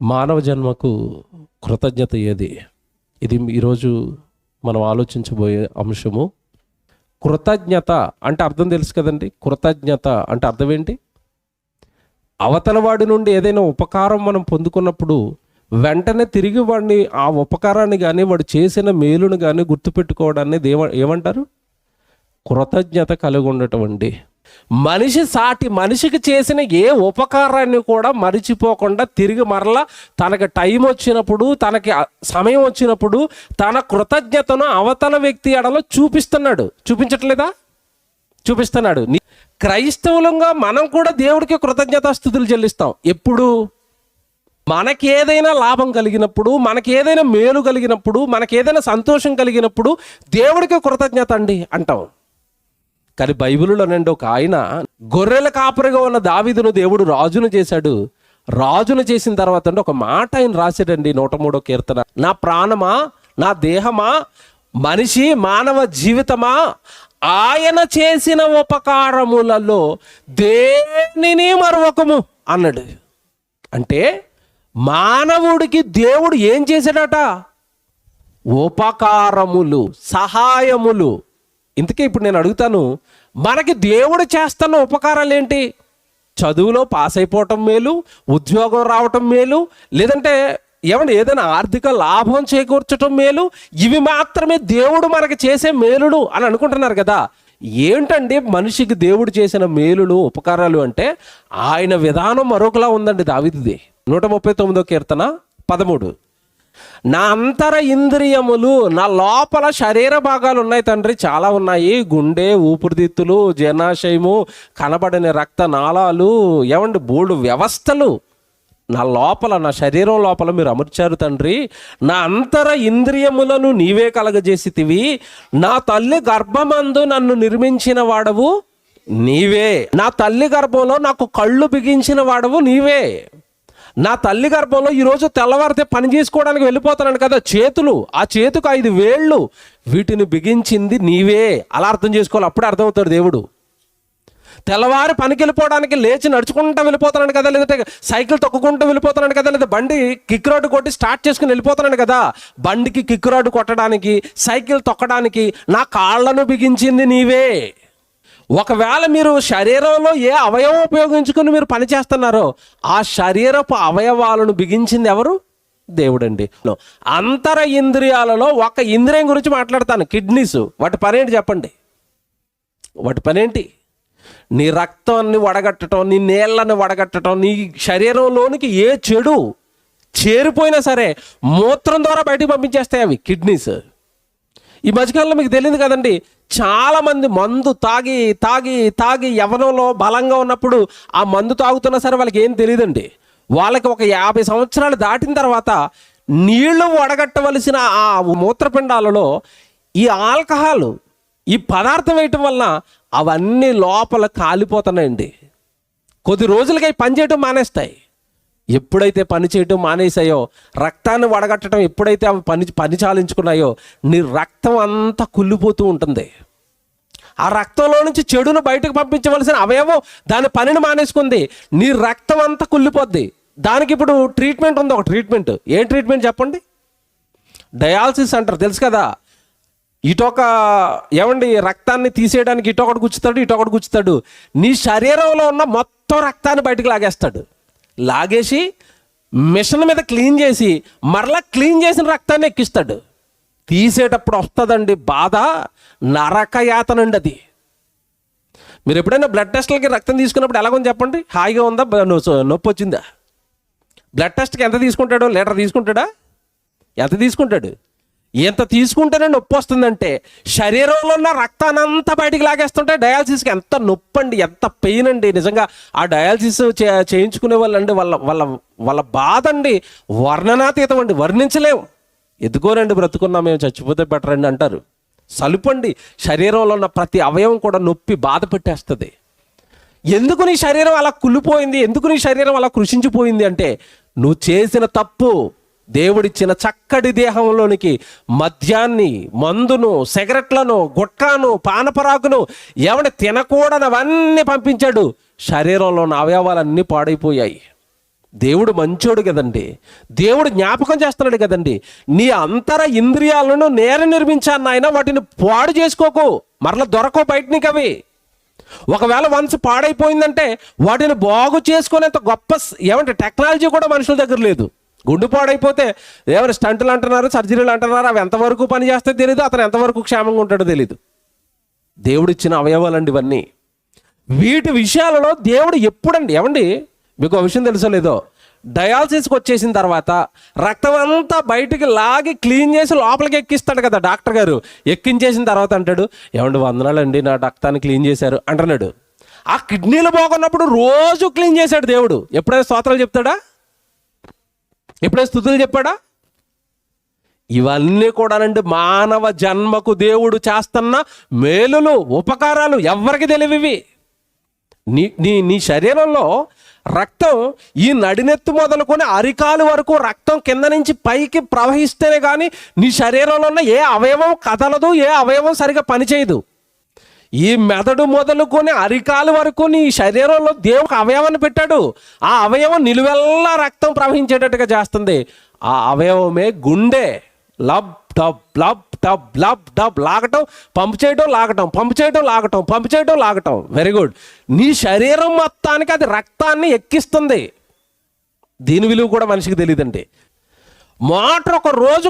మానవ జన్మకు కృతజ్ఞత ఏది? ఇది ఈరోజు మనం ఆలోచించబోయే అంశము. కృతజ్ఞత అంటే అర్థం తెలుసు కదండి. కృతజ్ఞత అంటే అర్థం ఏంటి? అవతల వాడి నుండి ఏదైనా ఉపకారం మనం పొందుకున్నప్పుడు వెంటనే తిరిగి వాడిని ఆ ఉపకారాన్ని కానీ వాడు చేసిన మేలును కానీ గుర్తుపెట్టుకోవడాన్ని ఏమంటారు? కృతజ్ఞత కలిగి ఉండటం అండి. మనిషి సాటి మనిషికి చేసిన ఏ ఉపకారాన్ని కూడా మరిచిపోకుండా తిరిగి మరలా తనకి టైం వచ్చినప్పుడు, తనకి సమయం వచ్చినప్పుడు తన కృతజ్ఞతను అవతల వ్యక్తి ఎడలో చూపించట్లేదా? చూపిస్తున్నాడు. క్రైస్తవులంగా మనం కూడా దేవుడికి కృతజ్ఞతాస్తుతులు చెల్లిస్తాం. ఎప్పుడు? మనకి ఏదైనా లాభం కలిగినప్పుడు, మనకి ఏదైనా మేలు కలిగినప్పుడు, మనకి ఏదైనా సంతోషం కలిగినప్పుడు దేవుడికి కృతజ్ఞత అండి అంటాం. కానీ బైబిల్లోనండి ఒక ఆయన గొర్రెల కాపరిగా ఉన్న దావీదును దేవుడు రాజును చేశాడు. రాజును చేసిన తర్వాత అంటే ఒక మాట ఆయన రాశాడండి. 103వ కీర్తన, నా ప్రాణమా, నా దేహమా, మనిషి మానవ జీవితమా, ఆయన చేసిన ఉపకారములలో దేనిని మరొకము అన్నాడు. అంటే మానవుడికి దేవుడు ఏం చేశాడట? ఉపకారములు, సహాయములు. ఇంతకీ ఇప్పుడు నేను అడుగుతాను, మనకి దేవుడు చేస్తున్న ఉపకారాలు ఏంటి? చదువులో పాస్ అయిపోవటం మేలు, ఉద్యోగం రావటం మేలు, లేదంటే ఏదైనా ఆర్థిక లాభం చేకూర్చటం మేలు. ఇవి మాత్రమే దేవుడు మనకి చేసే మేలులు అని అనుకుంటున్నారు కదా. ఏంటండి మనిషికి దేవుడు చేసిన మేలులు, ఉపకారాలు అంటే ఆయన విధానం మరొకలా ఉందండి దావీదుది. 139వ కీర్తన 13, నా అంతర ఇంద్రియములు, నా లోపల శరీర భాగాలు ఉన్నాయి తండ్రి, చాలా ఉన్నాయి. గుండె, ఊపిరితిత్తులు, జీర్ణాశయము, కనబడని రక్త నాళాలు, బోల్డు వ్యవస్థలు నా లోపల, నా శరీరం లోపల మీరు అమర్చారు తండ్రి. నా అంతర ఇంద్రియములను నీవే కలగజేసితివి. నా తల్లి గర్భమందు నన్ను నిర్మించిన వాడవు నీవే. నా తల్లి గర్భంలో నాకు కళ్ళు బిగించిన వాడవు నీవే. నా తల్లి గర్భంలో ఈరోజు తెల్లవారితే పని చేసుకోవడానికి వెళ్ళిపోతున్నాను కదా, చేతులు, ఆ చేతుకు 5 వేళ్ళు, వీటిని బిగించింది నీవే. అలా అర్థం చేసుకోవాలి, అప్పుడే అర్థమవుతాడు దేవుడు. తెల్లవారి పనికి వెళ్ళిపోవడానికి లేచి నడుచుకుంటూ వెళ్ళిపోతున్నాను కదా, లేదంటే సైకిల్ తొక్కుకుంటూ వెళ్ళిపోతున్నాను కదా, లేదా బండి కిక్ రాడ్ కొట్టి స్టార్ట్ చేసుకుని వెళ్ళిపోతున్నాను కదా. బండికి కిక్ రాడ్ కొట్టడానికి, సైకిల్ తొక్కడానికి నా కాళ్ళను బిగించింది నీవే. ఒకవేళ మీరు శరీరంలో ఏ అవయవం ఉపయోగించుకుని మీరు పని చేస్తున్నారో ఆ శరీరపు అవయవాలను బిగించింది ఎవరు? దేవుడండి. అంతర ఇంద్రియాలలో ఒక ఇంద్రియం గురించి మాట్లాడతాను, కిడ్నీస్. వాటి పనేంటి చెప్పండి? వాటి పనేంటి? నీ రక్తాన్ని వడగట్టడం, నీ నీళ్ళని వడగట్టడం, నీ శరీరంలోనికి ఏ చెడు చేరిపోయినా సరే మూత్రం ద్వారా బయటకు పంపించేస్తాయి అవి కిడ్నీస్. ఈ మధ్యకాలంలో మీకు తెలియదు కదండి, చాలామంది మందు తాగి తాగి తాగి యవ్వనంలో బలంగా ఉన్నప్పుడు ఆ మందు తాగుతున్నా సరే వాళ్ళకి ఏం తెలియదండి. వాళ్ళకి ఒక 50 సంవత్సరాలు దాటిన తర్వాత నీళ్లు వడగట్టవలసిన ఆ మూత్రపిండాలలో ఈ ఆల్కహాల్, ఈ పదార్థం వేయటం వలన అవన్నీ లోపల కాలిపోతున్నాయండి. కొద్ది రోజులకి అవి పనిచేయటం మానేస్తాయి. ఎప్పుడైతే పని చేయటం మానేసాయో, రక్తాన్ని వడగట్టడం ఎప్పుడైతే అవి పని చాలించుకున్నాయో, నీ రక్తం అంతా కుళ్ళిపోతూ ఉంటుంది. ఆ రక్తంలో నుంచి చెడును బయటకు పంపించవలసిన అవయవం దాని పనిని మానేసుకుంది. నీ రక్తం అంతా కుళ్ళిపోద్ది. దానికి ఇప్పుడు ట్రీట్మెంట్ ఉంది, ఒక ట్రీట్మెంట్. ఏం ట్రీట్మెంట్ చెప్పండి? డయాలసిస్ అంటారు, తెలుసు కదా. ఇటొక రక్తాన్ని తీసేయడానికి ఇటొకటి గుచ్చుతాడు. నీ శరీరంలో ఉన్న మొత్తం రక్తాన్ని బయటకు లాగేస్తాడు. లాగేసి మిషన్ మీద క్లీన్ చేసి మరలా క్లీన్ చేసిన రక్తాన్ని ఎక్కిస్తాడు. తీసేటప్పుడు వస్తుందండి బాధ, నరక యాతనండి అది. మీరు ఎప్పుడైనా బ్లడ్ టెస్ట్లకి రక్తం తీసుకున్నప్పుడు ఎలాగొని చెప్పండి? హాయిగా ఉందా, నొప్పి వచ్చిందా? బ్లడ్ టెస్ట్కి ఎంత తీసుకుంటాడు? లీటర్ తీసుకుంటాడా? ఎంత తీసుకుంటాడు? ఎంత తీసుకుంటేనే నొప్పి వస్తుందంటే శరీరంలో ఉన్న రక్తానంతా బయటికి లాగేస్తుంటే డయాలసిస్కి ఎంత నొప్పి అండి, ఎంత పెయిన్ అండి. నిజంగా ఆ డయాలసిస్ చేయించుకునే వాళ్ళండి వాళ్ళ బాధ అండి వర్ణనాతీతం అండి, వర్ణించలేము. ఎదుగోనండి బ్రతుకున్నా మేము చచ్చిపోతే బెటర్ అండి అంటారు. సలుపండి, శరీరంలో ఉన్న ప్రతి అవయవం కూడా నొప్పి బాధ పెట్టేస్తుంది. ఎందుకు నీ శరీరం అలా కుళ్ళిపోయింది, ఎందుకు నీ శరీరం అలా కృషించిపోయింది అంటే నువ్వు చేసిన తప్పు. దేవుడిచ్చిన చక్కటి దేహంలోనికి మద్యాన్ని, మందును, సిగరెట్లను, గుట్కాను, పానపరాకును, తినకూడనవన్నీ పంపించాడు. శరీరంలో ఉన్న అవయవాలన్నీ పాడైపోయాయి. దేవుడు మంచోడు కదండి, దేవుడు జ్ఞాపకం చేస్తున్నాడు కదండి. నీ అంతర ఇంద్రియాలను నేను నిర్మించాను నాయన, వాటిని పాడు చేసుకోకు, మరలా దొరకవు బయట నీకు అవి. ఒకవేళ వన్స్ పాడైపోయిందంటే వాటిని బాగు చేసుకునేంత గొప్ప ఏమంటే టెక్నాలజీ కూడా మనుషుల దగ్గర లేదు. గుండు పాడైపోతే ఏమైనా స్టంట్లు అంటున్నారు, సర్జరీలు అంటున్నారు, అవి ఎంతవరకు పని చేస్తే తెలియదు, అతను ఎంతవరకు క్షేమంగా ఉంటాడో తెలీదు. దేవుడు ఇచ్చిన అవయవాలండి ఇవన్నీ. వీటి విషయాలలో దేవుడు ఎప్పుడండి, ఏమండి మీకు ఒక విషయం తెలుసో లేదో, డయాలసిస్కి వచ్చేసిన తర్వాత రక్తం అంతా బయటికి లాగి క్లీన్ చేసి లోపలికి ఎక్కిస్తాడు కదా డాక్టర్ గారు. ఎక్కించేసిన తర్వాత అంటాడు, ఏమండి వందనాలండి నా రక్తాన్ని క్లీన్ చేశారు అంటున్నాడు. ఆ కిడ్నీలు బాగున్నప్పుడు రోజు క్లీన్ చేశాడు దేవుడు. ఎప్పుడైనా స్తోత్రాలు చెప్తాడా? ఎప్పుడైనా స్తుతులు చెప్పాడా? ఇవన్నీ కూడానండి మానవ జన్మకు దేవుడు చేస్తున్న మేలులు, ఉపకారాలు. ఎవరికి తెలియవు ఇవి. నీ శరీరంలో రక్తం ఈ నడినెత్తు మొదలుకొని అరికాలు వరకు రక్తం కింద నుంచి పైకి ప్రవహిస్తేనే కానీ నీ శరీరంలో ఉన్న ఏ అవయవం కదలదు, ఏ అవయవం సరిగా పనిచేయదు. ఈ మెదడు మొదలుకొని అరికాలు వరకు నీ శరీరంలో దేవుడు అవయవాన్ని పెట్టాడు. ఆ అవయవం నిలువెల్లా రక్తం ప్రవహించేటట్టుగా చేస్తుంది. ఆ అవయవమే గుండె. Lub dub lub dub lub dub, లాగటం పంపు చేయడం, లాగటం పంపు చేయడం, లాగటం పంపు చేయడం, లాగటం. Very good. నీ శరీరం మొత్తానికి అది రక్తాన్ని ఎక్కిస్తుంది. దీని విలువ కూడా మనిషికి తెలియదండి. మోటార్ ఒక రోజు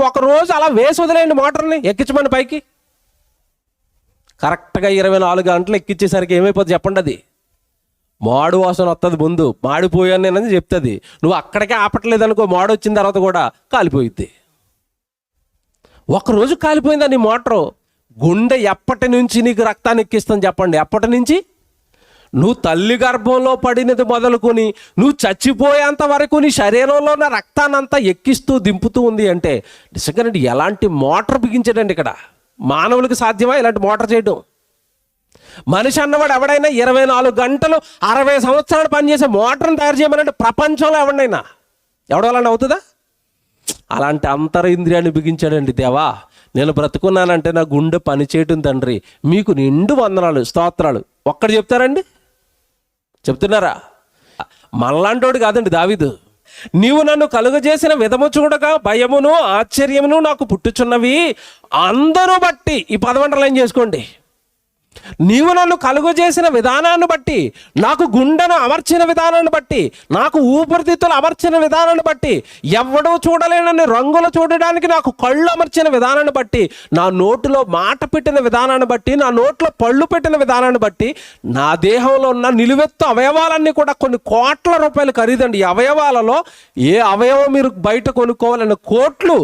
ఒక రోజు అలా వేసి వదిలేయండి, మోటార్ని ఎక్కించమని పైకి. కరెక్ట్గా 24 గంటలు ఎక్కించేసరికి ఏమైపోతుంది చెప్పండి? అది మాడు వాసన వస్తుంది. ముందు మాడిపోయాను నేనని చెప్తుంది. నువ్వు అక్కడికే ఆపట్లేదు అనుకో, మాడు వచ్చిన తర్వాత కూడా కాలిపోయిద్ది. ఒకరోజు కాలిపోయిందా నీ మోటారు? గుండె ఎప్పటి నుంచి నీకు రక్తాన్ని ఎక్కిస్తుంది చెప్పండి? ఎప్పటి నుంచి? నువ్వు తల్లి గర్భంలో పడినది మొదలుకొని నువ్వు చచ్చిపోయేంత వరకు నీ శరీరంలో ఉన్న రక్తాన్ని అంతా ఎక్కిస్తూ దింపుతూ ఉంది అంటే నిజంగానండి ఎలాంటి మోటార్ బిగించాడండి ఇక్కడ. మానవులకు సాధ్యమా ఇలాంటి మోటార్ చేయడం? మనిషి అన్నవాడు ఎవడైనా 24 గంటలు 60 సంవత్సరాలు పనిచేసే మోటార్ని తయారు చేయమనంటే ప్రపంచంలో ఎవడోలాంటి అవుతుందా? అలాంటి అంతర ఇంద్రియాన్ని బిగించాడండి దేవా. నేను బ్రతుకున్నానంటే నా గుండె పని చేయటం తండ్రి, మీకు నిండు వందనాలు, స్తోత్రాలు. ఒక్కడు చెప్తారండి? చెప్తున్నారా? మనలాంటోడు కాదండి దావీదు. నీవు నన్ను కలుగజేసిన విధము చూడగా భయమును ఆశ్చర్యమును నాకు పుట్టుచున్నవి అందరూ బట్టి. ఈ పదవంటలు ఏం చేసుకోండి. నీవు నన్ను కలుగజేసిన విధానాన్ని బట్టి, నాకు గుండెను అమర్చిన విధానాన్ని బట్టి, నాకు ఊపిరితిత్తులు అమర్చిన విధానాన్ని బట్టి, ఎవడో చూడలేనని రంగులు చూడడానికి నాకు కళ్ళు అమర్చిన విధానాన్ని బట్టి, నా నోటిలో మాట పెట్టిన విధానాన్ని బట్టి, నా నోట్లో పళ్ళు పెట్టిన విధానాన్ని బట్టి, నా దేహంలో ఉన్న నిలువెత్తు అవయవాలన్నీ కూడా కొన్ని కోట్ల రూపాయలు ఖరీదండి. ఈ అవయవాలలో ఏ అవయవం మీరు బయట కొనుక్కోవాలన్న కోట్లు.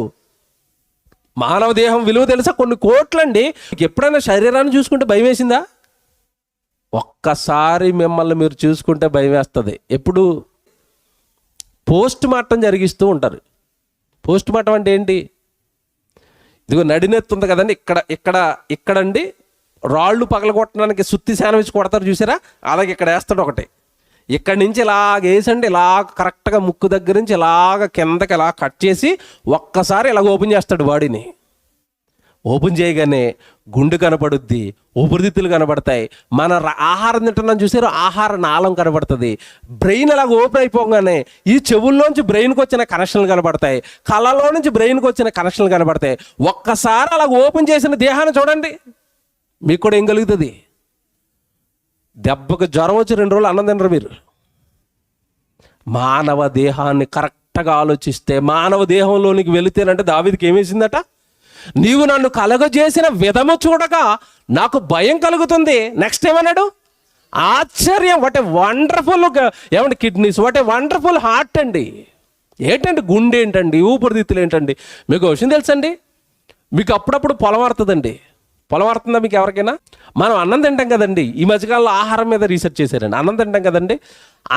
మానవ దేహం విలువ తెలుసా? కొన్ని కోట్లండి. ఎప్పుడైనా శరీరాన్ని చూసుకుంటే భయం వేసిందా? ఒక్కసారి మిమ్మల్ని మీరు చూసుకుంటే భయం వేస్తుంది. ఎప్పుడు? పోస్ట్ మార్టం జరిగిస్తూ ఉంటారు. పోస్ట్ మార్టం అంటే ఏంటి? ఇదిగో నడినెత్తుంది కదండి, ఇక్కడండి రాళ్ళు పగలగొట్టడానికి సుత్తి శానం వేసి కొడతారు చూసారా? అలాగే ఇక్కడ వేస్తాడు ఒకటి. ఇక్కడి నుంచి ఇలాగ వేసండి, ఇలాగ కరెక్ట్గా ముక్కు దగ్గర నుంచి ఇలాగ కిందకి ఇలా కట్ చేసి ఒక్కసారి ఇలాగ ఓపెన్ చేస్తాడు బాడీని. ఓపెన్ చేయగానే గుండె కనపడుద్ది, ఊపిరితిత్తులు కనబడతాయి. మన ఆహారం తింటున్నాం చూసారు, ఆహార నాళం కనబడుతుంది. బ్రెయిన్ అలాగ ఓపెన్ అయిపోగానే ఈ చెవుల్లోంచి బ్రెయిన్కి వచ్చిన కనెక్షన్లు కనబడతాయి, కళ్ళలో నుంచి బ్రెయిన్కి వచ్చిన కనెక్షన్లు కనబడతాయి. ఒక్కసారి అలాగ ఓపెన్ చేసిన దేహాన్ని చూడండి, మీకు కూడా ఏం కలుగుతుంది? దెబ్బకు జ్వరం వచ్చి 2 రోజులు అన్నం తినరు మీరు. మానవ దేహాన్ని కరెక్ట్గా ఆలోచిస్తే, మానవ దేహంలోనికి వెళితేనంటే దావీదుకి ఏమేసిందట? నీవు నన్ను కలుగజేసిన విధము చూడగా నాకు భయం కలుగుతుంది. నెక్స్ట్ ఏమన్నాడు? ఆశ్చర్యం. వాట్ ఏ వండర్ఫుల్ ఏమంటే kidneys, what a wonderful heart అండి. ఏంటండి గుండె ఏంటండి, ఊపిరితిత్తులు ఏంటండి? మీకు విషయం తెలుసండి, మీకు అప్పుడప్పుడు పొలం వస్తుందండి. పొలం వస్తుందా మీకు ఎవరికైనా? మనం అన్నం తింటాం కదండి. ఈ మధ్యకాలంలో ఆహారం మీద రీసెర్చ్ చేశారండి. అన్నం తింటాం కదండి,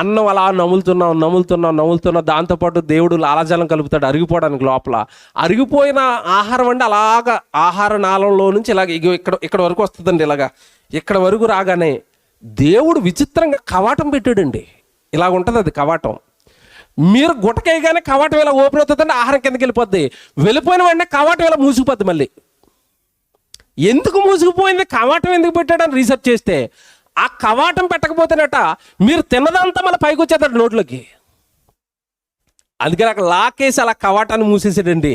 అన్నం అలా నములుతున్నాం. దాంతోపాటు దేవుడు లాలాజలం కలుపుతాడు అరిగిపోవడానికి. లోపల అరిగిపోయిన ఆహారం అండి అలాగా ఆహార నాళంలో నుంచి ఇలాగ ఇక్కడ వరకు వస్తుందండి. ఇక్కడ వరకు రాగానే దేవుడు విచిత్రంగా కవాటం పెట్టాడండి. ఇలాగ ఉంటుంది అది కవాటం. మీరు గుటకేయగానే కవాటం ఇలా ఓపెన్ అవుతుందండి, ఆహారం కిందకి వెళ్ళిపోద్ది. వెళ్ళిపోయిన వెంటనే కవాటం ఇలా మూసుకుపోద్ది. మళ్ళీ ఎందుకు మూసుకుపోయింది, కవాటం ఎందుకు పెట్టాడని రీసెర్చ్ చేస్తే ఆ కవాటం పెట్టకపోతేనట మీరు తిన్నదంతా మళ్ళీ పైకి వచ్చేస్తాడు నోట్లోకి. అందుకని అక్కడ లాకేసి అలా కవాటాన్ని మూసేసాడండి.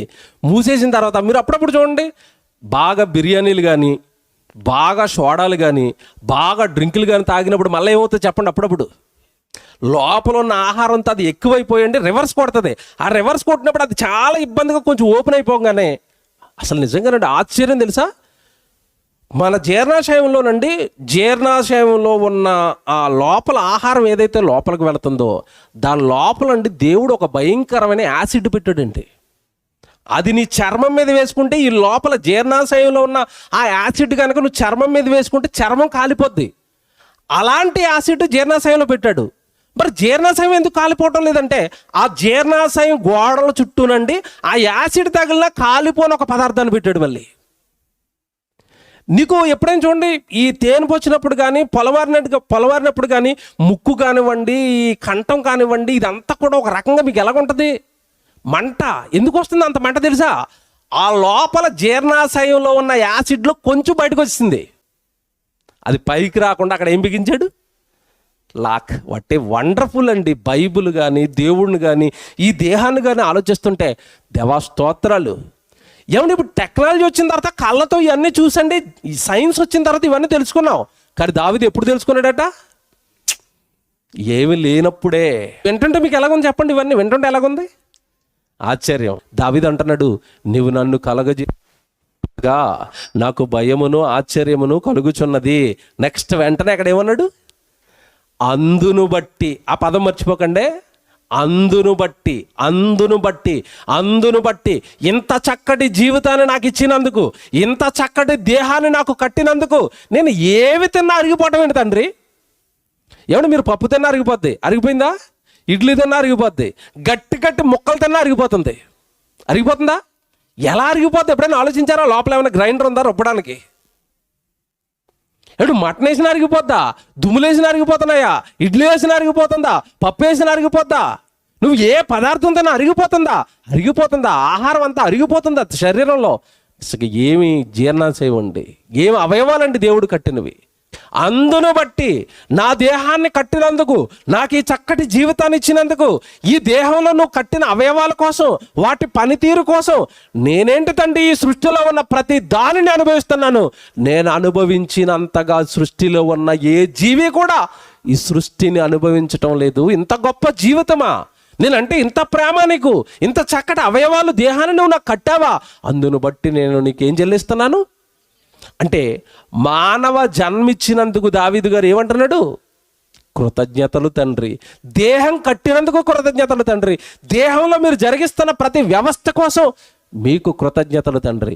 మూసేసిన తర్వాత మీరు అప్పుడప్పుడు చూడండి, బాగా బిర్యానీలు కానీ, బాగా సోడాలు కానీ, బాగా డ్రింకులు కానీ తాగినప్పుడు మళ్ళీ ఏమవుతుంది చెప్పండి? అప్పుడప్పుడు లోపల ఉన్న ఆహారంతో అది ఎక్కువైపోయండి రివర్స్ కొడుతుంది. ఆ రివర్స్ కొట్టినప్పుడు అది చాలా ఇబ్బందిగా కొంచెం ఓపెన్ అయిపోగానే అసలు నిజంగానండి ఆశ్చర్యం తెలుసా, మన జీర్ణాశయంలో ఉన్న ఆ లోపల ఆహారం ఏదైతే లోపలికి వెళుతుందో దాని లోపలండి దేవుడు ఒక భయంకరమైన యాసిడ్ పెట్టాడండి. అది నీ చర్మం మీద వేసుకుంటే ఈ లోపల జీర్ణాశయంలో ఉన్న ఆ యాసిడ్ కనుక నువ్వు చర్మం మీద వేసుకుంటే చర్మం కాలిపోద్ది. అలాంటి యాసిడ్ జీర్ణాశయంలో పెట్టాడు. మరి జీర్ణాశయం ఎందుకు కాలిపోవటం లేదంటే ఆ జీర్ణాశయం గోడల చుట్టూనండి ఆ యాసిడ్ తగిలిన కాలిపోని ఒక పదార్థాన్ని పెట్టాడు. మళ్ళీ నీకు ఎప్పుడైనా చూడండి, ఈ తేనె వచ్చినప్పుడు కానీ పొలవారినప్పుడు కానీ ముక్కు కానివ్వండి, ఈ కంఠం కానివ్వండి, ఇదంతా కూడా ఒక రకంగా మీకు ఎలాగుంటుంది? మంట. ఎందుకు వస్తుంది అంత మంట తెలుసా? ఆ లోపల జీర్ణాశయంలో ఉన్న యాసిడ్లో కొంచెం బయటకు వచ్చింది. అది పైకి రాకుండా అక్కడ ఏం బిగించాడు? లాక్. వాటే వండర్ఫుల్ అండి. బైబుల్ కానీ దేవుడిని కానీ ఈ దేహాన్ని కానీ ఆలోచిస్తుంటే దేవా స్తోత్రాలు. ఏమంటే ఇప్పుడు టెక్నాలజీ వచ్చిన తర్వాత కళ్ళతో ఇవన్నీ చూసండి, ఈ సైన్స్ వచ్చిన తర్వాత ఇవన్నీ తెలుసుకున్నాం. కానీ దావీదు ఎప్పుడు తెలుసుకున్నాడట? ఏమి లేనప్పుడే. వింటుంటే మీకు ఎలాగుంది చెప్పండి? ఇవన్నీ వింటుంటే ఎలాగుంది? ఆశ్చర్యం. దావీదు అంటున్నాడు, నీవు నన్ను కలగజేయగా నాకు భయమును ఆశ్చర్యమును కలుగుచున్నది. నెక్స్ట్ వెంటనే అక్కడ ఏమన్నాడు? అందును బట్టి. ఆ పదం మర్చిపోకండి. అందును బట్టి ఇంత చక్కటి జీవితాన్ని నాకు ఇచ్చినందుకు, ఇంత చక్కటి దేహాన్ని నాకు కట్టినందుకు నేను ఏవి తిన్నా అరిగిపోవటం ఏంటి తండ్రి? ఏమంటే మీరు పప్పు తిన్నా అరిగిపోద్ది, అరిగిపోయిందా? ఇడ్లీ తిన్నా అరిగిపోద్ది, గట్టి ముక్కలు తిన్నా అరిగిపోతుందా? ఎలా అరిగిపోద్ది ఎప్పుడైనా ఆలోచించారా? లోపల ఏమైనా గ్రైండర్ ఉందా రుబ్బడానికి? ఎప్పుడు మటన్ వేసినా అరిగిపోద్దా? దుమ్ములు వేసినా అరిగిపోతున్నాయా? ఇడ్లీ వేసినా అరిగిపోతుందా? పప్పు వేసినా అరిగిపోద్దా? నువ్వు ఏ పదార్థం తిన్నా అరిగిపోతుందా? ఆహారం అంతా అరిగిపోతుందా శరీరంలో? అసలు ఏమి జీర్ణాశయం అండి, ఏమి అవయవాలండి దేవుడు కట్టినవి. అందును బట్టి నా దేహాన్ని కట్టినందుకు, నాకు ఈ చక్కటి జీవితాన్ని ఇచ్చినందుకు, ఈ దేహంలో నువ్వు కట్టిన అవయవాల కోసం, వాటి పనితీరు కోసం నేనేంటి తండ్రి ఈ సృష్టిలో ఉన్న ప్రతి దానిని అనుభవిస్తున్నాను. నేను అనుభవించినంతగా సృష్టిలో ఉన్న ఏ జీవి కూడా ఈ సృష్టిని అనుభవించటం లేదు. ఇంత గొప్ప జీవితమా? నేనంటే ఇంత ప్రేమ నీకు, ఇంత చక్కటి అవయవాలు దేహాన్ని నువ్వు నాకు కట్టావా? అందును బట్టి నేను నీకేం చెల్లిస్తున్నాను అంటే మానవ జన్మిచ్చినందుకు దావీదు గారు ఏమంటున్నాడు? కృతజ్ఞతలు తండ్రి. దేహం కట్టినందుకు కృతజ్ఞతలు తండ్రి. దేహంలో మీరు జరిగిస్తున్న ప్రతి వ్యవస్థ కోసం మీకు కృతజ్ఞతలు తండ్రి.